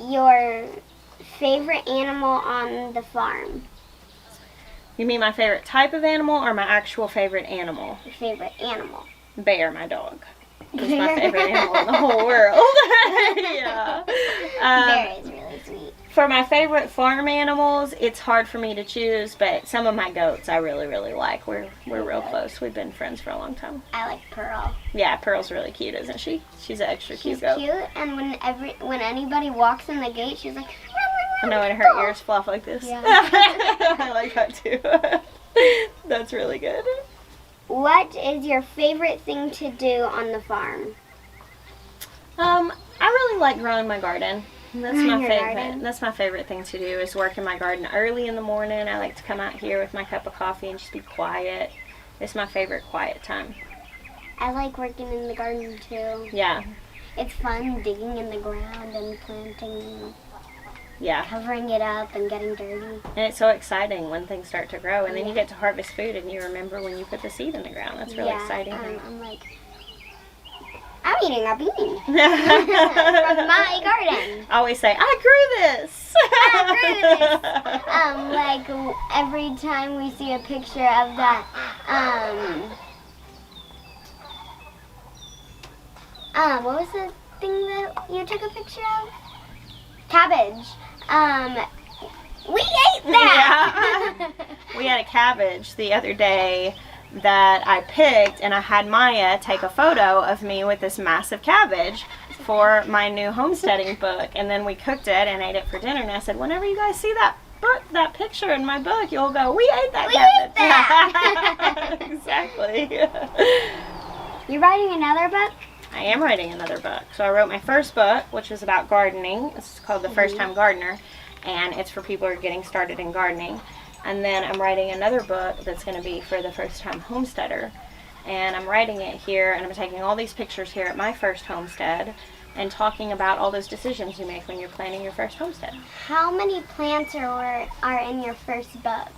your favorite animal on the farm? You mean my favorite type of animal or my actual favorite animal? Your favorite animal. Bear, my dog. It's my favorite animal in the whole world. Yeah. Bear is really sweet. For my favorite farm animals, it's hard for me to choose, but some of my goats I really, really like. We're real close. We've been friends for a long time. I like Pearl. Yeah, Pearl's really cute, isn't she? She's an extra cute She's goat. cute, and when anybody walks in the gate, she's like, I know, and her ears flop like this. Yeah. I like that too. That's really good. What is your favorite thing to do on the farm? I really like growing my garden. That's my Your favorite. garden? That's my favorite thing to do is work in my garden early in the morning. I like to come out here with my cup of coffee and just be quiet. It's my favorite quiet time. I like working in the garden too. Yeah. It's fun digging in the ground and planting, Yeah. covering it up and getting dirty. And it's so exciting when things start to grow, and then you get to harvest food, and you remember when you put the seed in the ground. That's really exciting. I'm like, I'm eating a bean from my garden. I always say, I grew this. Like every time we see a picture of that, what was the thing that you took a picture of? Cabbage. We ate that. Yeah. We had a cabbage the other day that I picked, and I had Maya take a photo of me with this massive cabbage for my new homesteading book, and then we cooked it and ate it for dinner. And I said, whenever you guys see that book, that picture in my book, you'll go, we ate that cabbage. Ate that. Exactly. You're writing another book? I am writing another book. So I wrote my first book, which was about gardening. It's called The First Time Gardener, and it's for people who are getting started in gardening. And then I'm writing another book that's going to be for the first time homesteader. And I'm writing it here, and I'm taking all these pictures here at my first homestead and talking about all those decisions you make when you're planning your first homestead. How many plants are in your first book?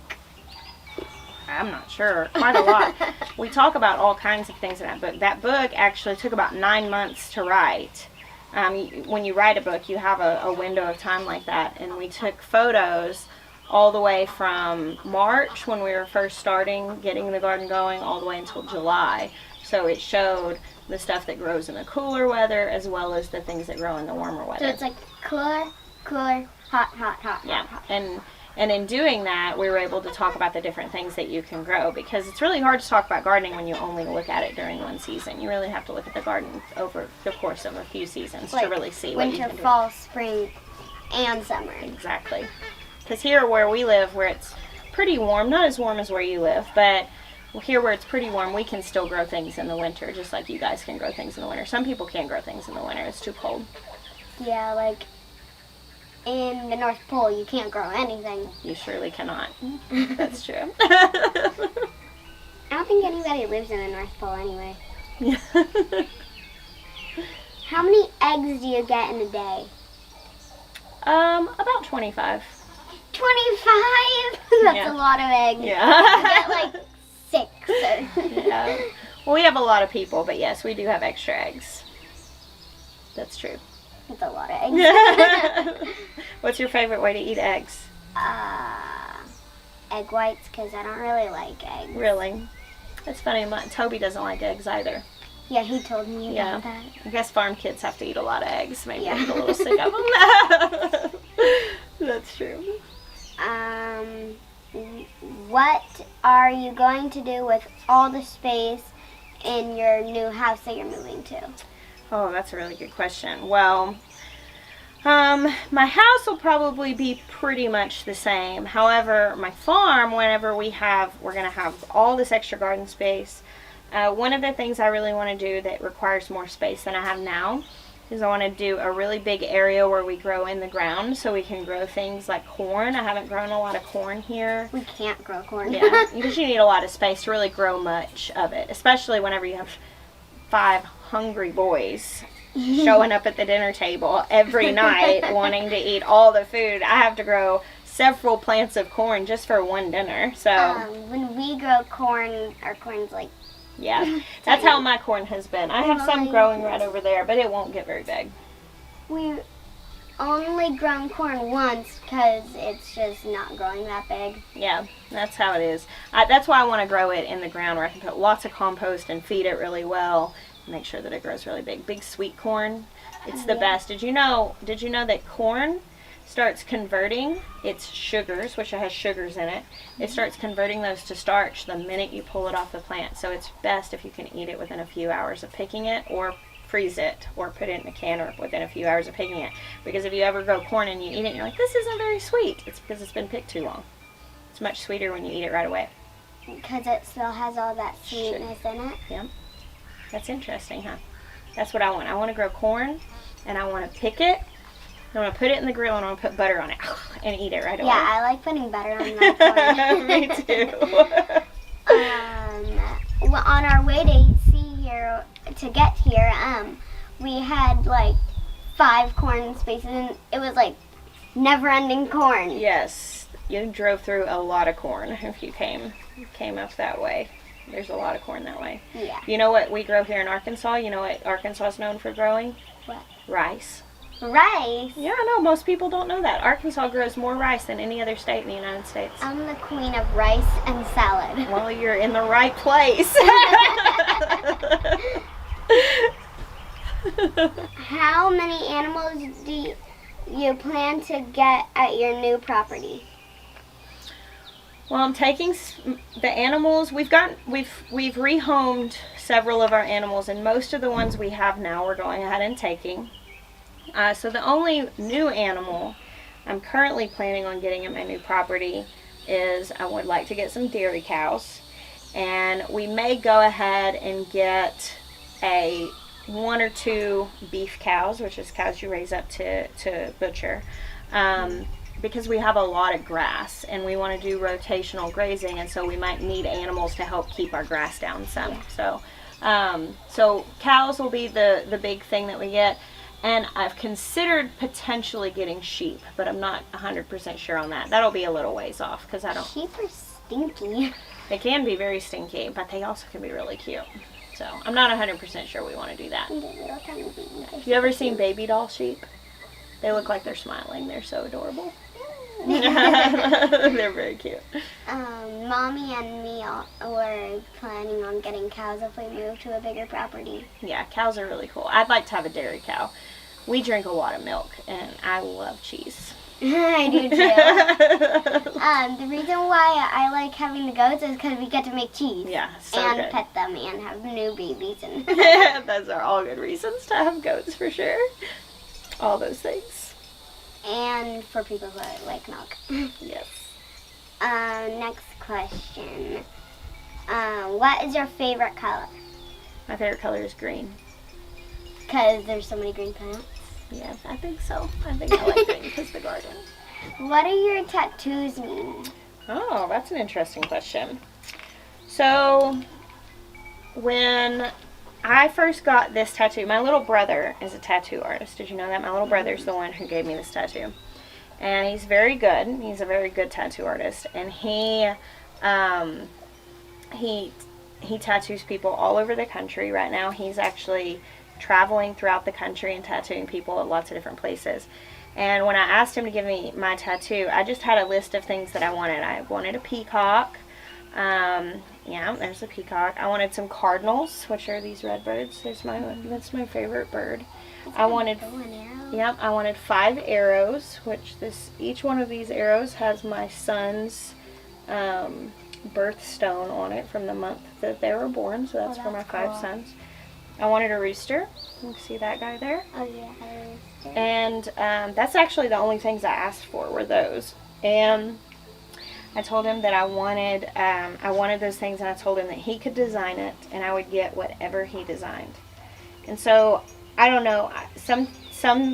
I'm not sure. Quite a lot. We talk about all kinds of things in that book. That book actually took about 9 months to write. When you write a book, you have a window of time like that. And we took photos all the way from March, when we were first starting, getting the garden going, all the way until July. So it showed the stuff that grows in the cooler weather as well as the things that grow in the warmer weather. So it's like cooler, hot, hot. Yeah, and in doing that, we were able to talk about the different things that you can grow, because it's really hard to talk about gardening when you only look at it during one season. You really have to look at the garden over the course of a few seasons to really see what you can do. Winter, fall, spring, and summer. Exactly. Because here where we live, where it's pretty warm, not as warm as where you live, but here where it's pretty warm, we can still grow things in the winter, just like you guys can grow things in the winter. Some people can't grow things in the winter. It's too cold. Yeah, like in the North Pole, you can't grow anything. You surely cannot. That's true. I don't think anybody lives in the North Pole anyway. How many eggs do you get in a day? About 25. 25? That's Yeah. a lot of eggs. Yeah. I get like 6. Yeah. Well, we have a lot of people, but yes, we do have extra eggs. That's true. That's a lot of eggs. What's your favorite way to eat eggs? Egg whites, because I don't really like eggs. Really? That's funny. Toby doesn't like eggs either. Yeah, he told me Yeah. about that. I guess farm kids have to eat a lot of eggs. Maybe Yeah. they get a little sick of them. That's true. What are you going to do with all the space in your new house that you're moving to? Oh, that's a really good question. Well, my house will probably be pretty much the same. However, my farm, we're going to have all this extra garden space. One of the things I really want to do that requires more space than I have now is I want to do a really big area where we grow in the ground, so we can grow things like corn. I haven't grown a lot of corn here. We can't grow corn. Yeah, because you need a lot of space to really grow much of it, especially whenever you have 5 hungry boys showing up at the dinner table every night wanting to eat all the food. I have to grow several plants of corn just for one dinner. So when we grow corn, our corn's like, yeah, that's how my corn has been. I have some growing right over there, but it won't get very big. only grown corn once because it's just not growing that big. Yeah, that's how it is. That's why I want to grow it in the ground where I can put lots of compost and feed it really well. Make sure that it grows really big. Big sweet corn. It's the best. Did you know that corn starts converting its sugars, which has sugars in it, it starts converting those to starch the minute you pull it off the plant. So it's best if you can eat it within a few hours of picking it, or freeze it, or put it in a can, or within a few hours of picking it. Because if you ever grow corn and you eat it and you're like, this isn't very sweet, it's because it's been picked too long. It's much sweeter when you eat it right away. Because it still has all that sweetness in it. Yeah. That's interesting, huh? That's what I want. I want to grow corn, and I want to pick it. I want to put it in the grill, and I want to put butter on it and eat it right away. Yeah, I like putting butter on my corn. Me too. Well, on our way to get here, we had like 5 corn spaces, and it was like never-ending corn. Yes, you drove through a lot of corn if you came up that way. There's a lot of corn that way. Yeah. You know what we grow here in Arkansas? You know what Arkansas is known for growing? What? Rice. Rice? Yeah, I know. Most people don't know that. Arkansas grows more rice than any other state in the United States. I'm the queen of rice and salad. Well, you're in the right place. How many animals do you plan to get at your new property? Well, I'm taking the animals. We've rehomed several of our animals, and most of the ones we have now we're going ahead and taking. So the only new animal I'm currently planning on getting at my new property is I would like to get some dairy cows, and we may go ahead and get 1 or 2 beef cows, which is cows you raise up to butcher, because we have a lot of grass and we want to do rotational grazing, and so we might need animals to help keep our grass down some. So cows will be the big thing that we get. And I've considered potentially getting sheep, but I'm not 100% sure on that. That'll be a little ways off because I don't. Sheep are stinky. They can be very stinky, but they also can be really cute. So I'm not 100% sure we want to do that. Have you ever seen baby doll sheep? They look like they're smiling. They're so adorable. They're very cute. Mommy and me were planning on getting cows if we move to a bigger property. Yeah, cows are really cool. I'd like to have a dairy cow. We drink a lot of milk, and I love cheese. I do too. The reason why I like having the goats is because we get to make cheese. Yeah, so and good. Pet them and have new babies. And Those are all good reasons to have goats for sure. All those things. And for people who like milk. Yes. Next question. What is your favorite color? My favorite color is green. Because there's so many green plants. Yeah, I think so. I think I like green because the garden. What do your tattoos mean? Oh, that's an interesting question. So, when I first got this tattoo, my little brother is a tattoo artist. Did you know that? My little brother's the one who gave me this tattoo. And he's very good. He's a very good tattoo artist. And he tattoos people all over the country. Right now he's actually traveling throughout the country and tattooing people at lots of different places. And when I asked him to give me my tattoo, I just had a list of things that I wanted. I wanted a peacock. Yeah, there's a peacock. I wanted some cardinals, which are these red birds. That's my favorite bird. I wanted 5 arrows, which each one of these arrows has my son's birthstone on it from the month that they were born. So that's for my 5 sons. I wanted a rooster. You can see that guy there. Oh yeah, a rooster. And that's actually the only things I asked for were those. And I told him that I wanted those things, and I told him that he could design it, and I would get whatever he designed. And so, I don't know, some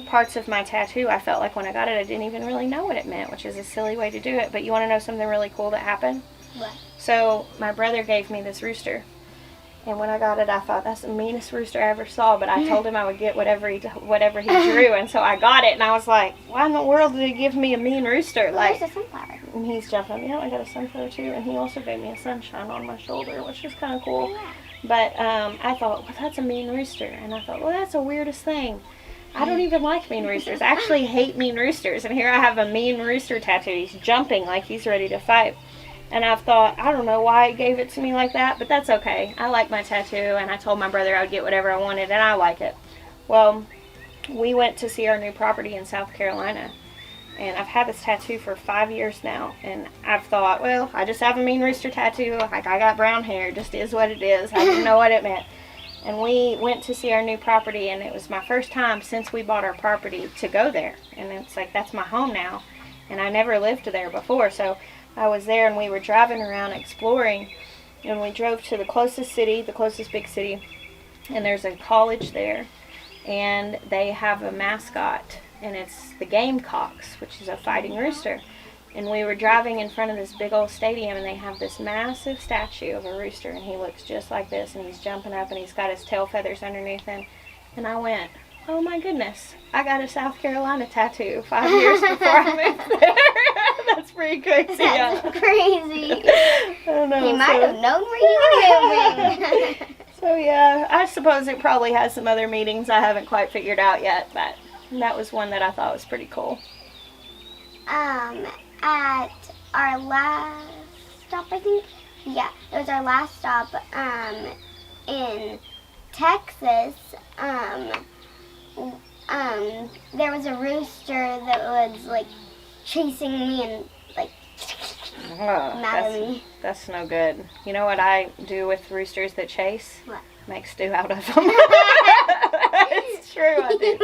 parts of my tattoo, I felt like when I got it, I didn't even really know what it meant, which is a silly way to do it. But you want to know something really cool that happened? What? So, my brother gave me this rooster. And when I got it, I thought, that's the meanest rooster I ever saw. But I told him I would get whatever he drew. And so I got it, and I was like, why in the world did he give me a mean rooster? There's a sunflower. And he's jumping. Yeah, I got a sunflower too. And he also gave me a sunshine on my shoulder, which is kind of cool. Yeah. But I thought, well, that's a mean rooster. And I thought, well, that's the weirdest thing. I don't even like mean roosters. I actually hate mean roosters. And here I have a mean rooster tattoo. He's jumping like he's ready to fight. And I've thought, I don't know why he gave it to me like that, but that's okay. I like my tattoo, and I told my brother I would get whatever I wanted, and I like it. Well, we went to see our new property in South Carolina, and I've had this tattoo for 5 years now, and I've thought, well, I just have a mean rooster tattoo. Like, I got brown hair. It just is what it is. I didn't know what it meant. And we went to see our new property, and it was my first time since we bought our property to go there. And it's like, that's my home now, and I never lived there before, so I was there, and we were driving around exploring, and we drove to the closest city, the closest big city, and there's a college there, and they have a mascot, and it's the Gamecocks, which is a fighting rooster. And we were driving in front of this big old stadium, and they have this massive statue of a rooster, and he looks just like this, and he's jumping up, and he's got his tail feathers underneath him. And I went, oh my goodness, I got a South Carolina tattoo 5 years before I moved there. That's pretty crazy. That's crazy. I don't know. He might have known where you were moving. So yeah, I suppose it probably has some other meanings I haven't quite figured out yet, but that was one that I thought was pretty cool. At our last stop, I think. Yeah, it was our last stop. In Texas. There was a rooster that was like chasing me and like mad at me. That's no good. You know what I do with roosters that chase? What? Make stew out of them. It's true, I do.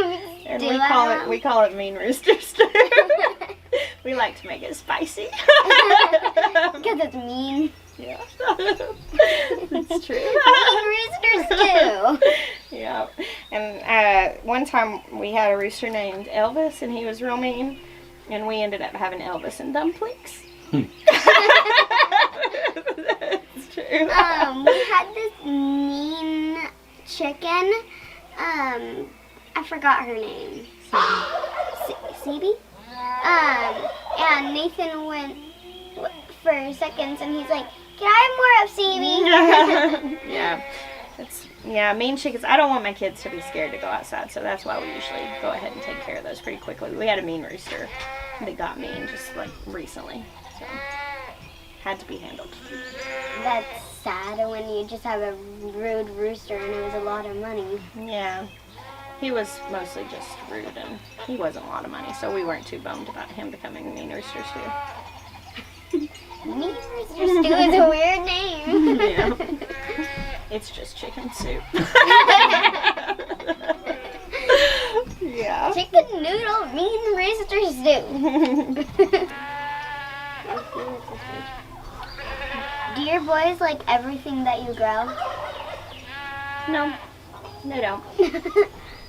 And we call it mean rooster stew. We like to make it spicy. Because it's mean. Yeah. It's true. Mean roosters too. Yeah. And one time we had a rooster named Elvis, and he was real mean, and we ended up having Elvis and dumplings. That's true. We had this mean chicken. I forgot her name. Phoebe? And Nathan went for seconds, and he's like, can I have more of Phoebe? Yeah. Mean chickens. I don't want my kids to be scared to go outside, so that's why we usually go ahead and take care of those pretty quickly. We had a mean rooster that got mean just like recently, so had to be handled. That's sad when you just have a rude rooster and it was a lot of money. Yeah. He was mostly just rude, and he wasn't a lot of money, so we weren't too bummed about him becoming a mean rooster stew. Mean rooster stew is a weird name. Yeah. It's just chicken soup. Yeah. Chicken noodle mean rooster stew. Do your boys like everything that you grow? No, they don't.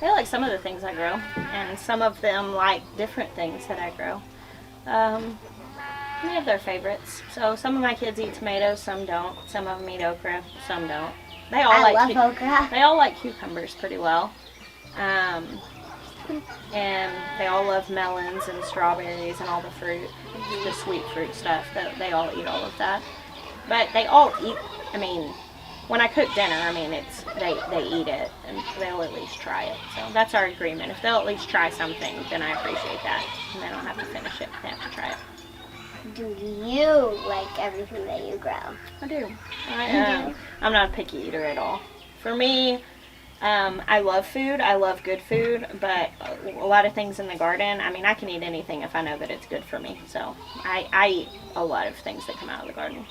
They like some of the things I grow, and some of them like different things that I grow. They have their favorites. So some of my kids eat tomatoes, some don't. Some of them eat okra, some don't. I love okra. They all like cucumbers pretty well. And they all love melons and strawberries and all the fruit, the sweet fruit stuff. They all eat all of that. But they all eat, when I cook dinner, they eat it, and they'll at least try it. So that's our agreement. If they'll at least try something, then I appreciate that. And they don't have to finish it. They have to try it. Do you like everything that you grow? I do. I'm not a picky eater at all. For me, I love food. I love good food, but a lot of things in the garden, I can eat anything if I know that it's good for me. So I eat a lot of things that come out of the garden.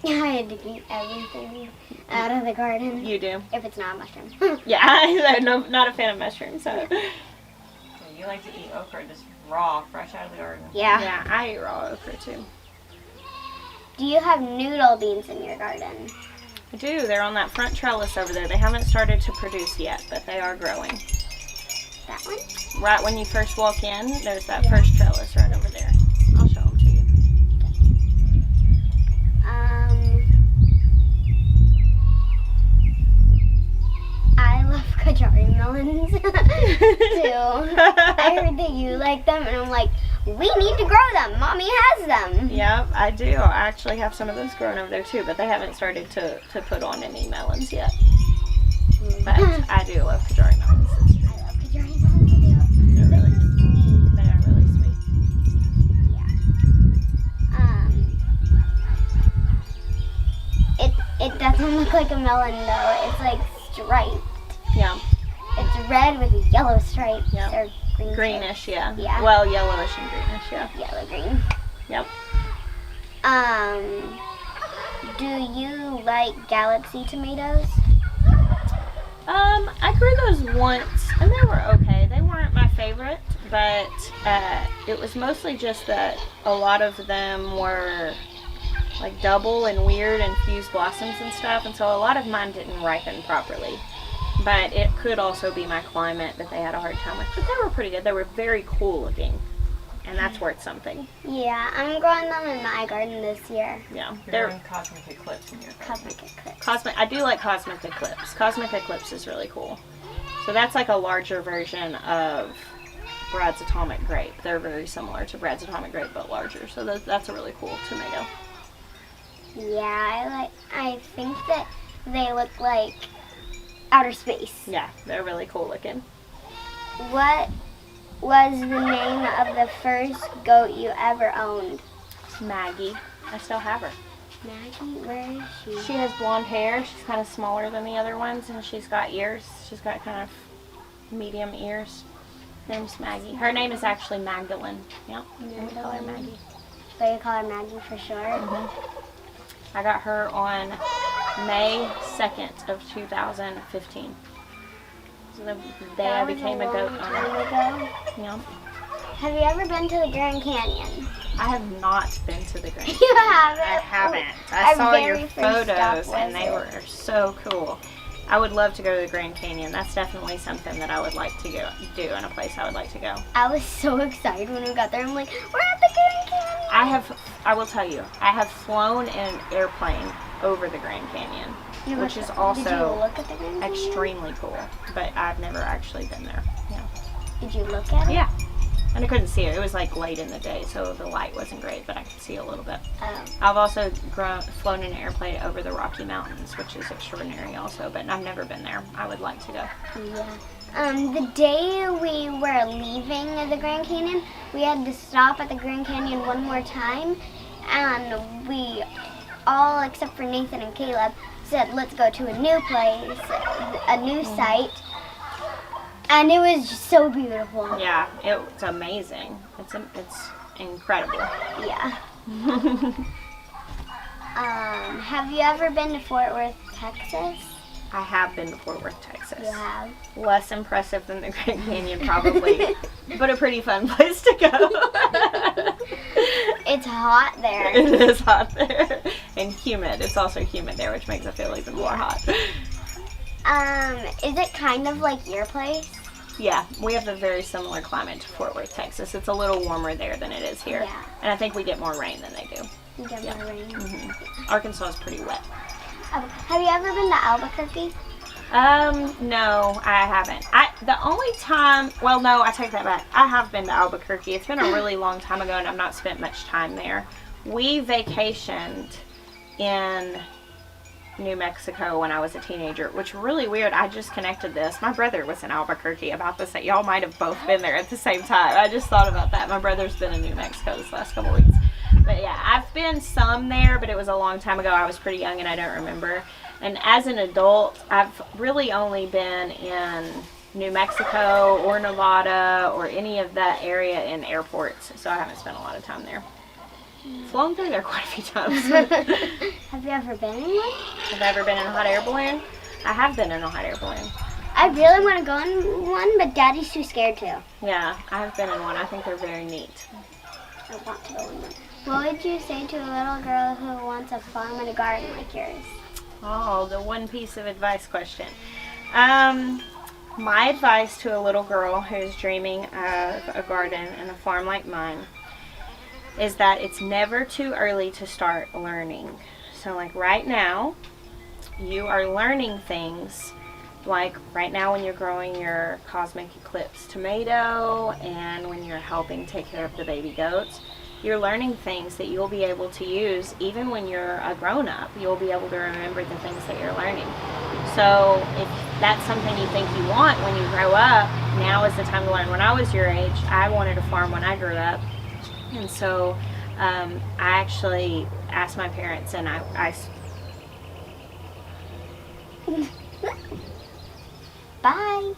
I had to eat everything out of the garden. You do? If it's not a mushroom. Yeah, I'm not a fan of mushrooms. So. You like to eat okra just raw, fresh out of the garden? Yeah. Yeah, I eat raw okra too. Do you have noodle beans in your garden? I do. They're on that front trellis over there. They haven't started to produce yet, but they are growing. That one? Right when you first walk in, there's that first trellis right over there. I'll show them to you. I love Kajari melons too. I heard that you like them, and I'm like, we need to grow them. Mommy has them. Yeah, I do. I actually have some of those growing over there too, but they haven't started to put on any melons yet. But I do love Kajari melons. I love Kajari like a melon though. It's like striped. Yeah. It's red with yellow stripes Yeah. or green Greenish, yeah. Yeah. Well, yellowish and greenish, yeah. stripes. Yellow green. Yep. Do you like Galaxy tomatoes? I grew those once, and they were okay. They weren't my favorite, but it was mostly just that a lot of them were like double and weird and fused blossoms and stuff, and so a lot of mine didn't ripen properly. But it could also be my climate that they had a hard time with. But they were pretty good. They were very cool looking, and that's worth something. Yeah, I'm growing them in my garden this year. Yeah, You're they're growing cosmic eclipse in your garden. Cosmic eclipse. cosmic. I do like cosmic eclipse. Cosmic eclipse is really cool. So that's like a larger version of Brad's atomic grape. They're very similar to Brad's atomic grape, but larger. So that's a really cool tomato. Yeah, I think that they look like outer space. Yeah, they're really cool looking. What was the name of the first goat you ever owned? Maggie. I still have her. Maggie, where is she? She has blonde hair. She's kind of smaller than the other ones, and she's got ears. She's got kind of medium ears. Her name's Maggie. Her name is actually Magdalene. Yep. We call her Maggie. So you call her Maggie for short? I got her on May 2nd of 2015. So the day I became a goat owner. Ago. Yeah. Have you ever been to the Grand Canyon? I have not been to the Grand You haven't? I haven't. I Our saw your very first stop photos and they was were so cool. I would love to go to the Grand Canyon. That's definitely something that I would like to go do and a place I would like to go. I was so excited when we got there. I'm like, we're at the Grand Canyon. I will tell you, I have flown in an airplane over the Grand Canyon, which is Did you also look at the Grand Canyon? extremely cool, but I've never actually been there. Yeah. Did you look at it? Yeah. And I couldn't see it. It was like late in the day, so the light wasn't great, but I could see a little bit. Oh. I've also flown in an airplane over the Rocky Mountains, which is extraordinary also, but I've never been there. I would like to go. Yeah. The day we were leaving the Grand Canyon, we had to stop at the Grand Canyon one more time, and we all, except for Nathan and Caleb, said, let's go to a new place, a new site. And it was just so beautiful. Yeah, it's amazing. It's incredible. Yeah. Have you ever been to Fort Worth, Texas? I have been to Fort Worth, Texas. You have. Less impressive than the Grand Canyon, probably, but a pretty fun place to go. It's hot there. It is hot there. And humid. It's also humid there, which makes it feel even more hot. Is it kind of like your place? Yeah, we have a very similar climate to Fort Worth, Texas. It's a little warmer there than it is here. Yeah. And I think we get more rain than they do. You get more rain. Arkansas is pretty wet. Have you ever been to Albuquerque? No, I haven't. The only time, well, no, I take that back. I have been to Albuquerque. It's been a really long time ago, and I've not spent much time there. We vacationed in New Mexico when I was a teenager, which was really weird. I just connected this. My brother was in Albuquerque about this. Y'all might have both been there at the same time. I just thought about that. My brother's been in New Mexico this last couple weeks. But yeah, I've been some there, but it was a long time ago. I was pretty young and I don't remember. And as an adult, I've really only been in New Mexico or Nevada or any of that area in airports, so I haven't spent a lot of time there. Flown through there quite a few times. Have you ever been in one? Have I ever been in a hot air balloon? I have been in a hot air balloon. I really want to go in one, but Daddy's too scared to. Yeah, I have been in one. I think they're very neat. I want to go in one. What would you say to a little girl who wants a farm and a garden like yours? Oh, the one piece of advice question. My advice to a little girl who's dreaming of a garden and a farm like mine is that it's never too early to start learning. So like right now, you are learning things like right now when you're growing your Cosmic Eclipse tomato and when you're helping take care of the baby goats. You're learning things that you'll be able to use even when you're a grown-up. You'll be able to remember the things that you're learning. So if that's something you think you want when you grow up, now is the time to learn. When I was your age, I wanted a farm when I grew up. And so I actually asked my parents, and I Bye.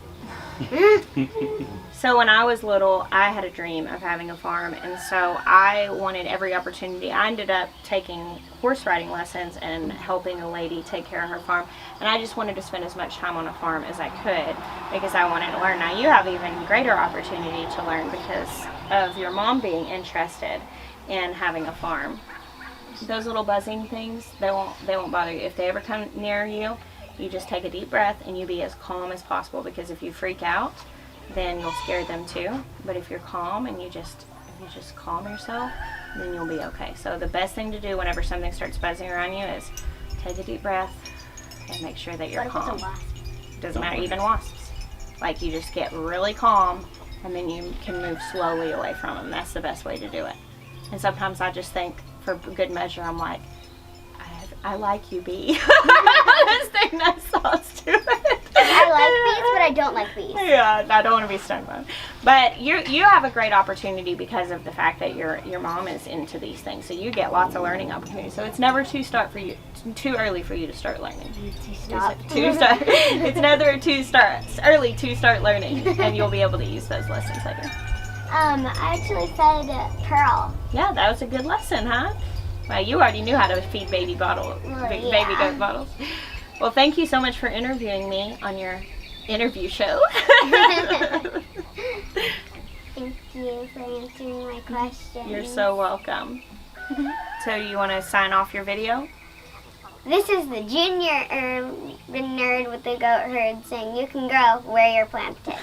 So when I was little, I had a dream of having a farm, and so I wanted every opportunity. I ended up taking horse riding lessons and helping a lady take care of her farm, and I just wanted to spend as much time on a farm as I could because I wanted to learn. Now you have even greater opportunity to learn because of your mom being interested in having a farm. Those little buzzing things, they won't bother you. If they ever come near you, you just take a deep breath and you be as calm as possible, because if you freak out, then you'll scare them too. But if you're calm and you just calm yourself, then you'll be okay. So the best thing to do whenever something starts buzzing around you is take a deep breath and make sure that you're calm. Doesn't matter, even wasps. Like, you just get really calm and then you can move slowly away from them. That's the best way to do it. And sometimes I just think, for good measure, I'm like, I like you, bee. Let's take nice thoughts to it. I like bees, but I don't like bees. Yeah, I don't want to be stung by them. But you have a great opportunity because of the fact that your mom is into these things. So you get lots of learning opportunities. So it's never too early for you to start learning. It's never early to start learning, and you'll be able to use those lessons later. I actually fed Pearl. Yeah, that was a good lesson, huh? Well, you already knew how to feed baby goat bottles. Well, thank you so much for interviewing me on your interview show. Thank you for answering my questions. You're so welcome. So you want to sign off your video? This is the junior urban nerd with the goat herd saying you can grow where you're planted.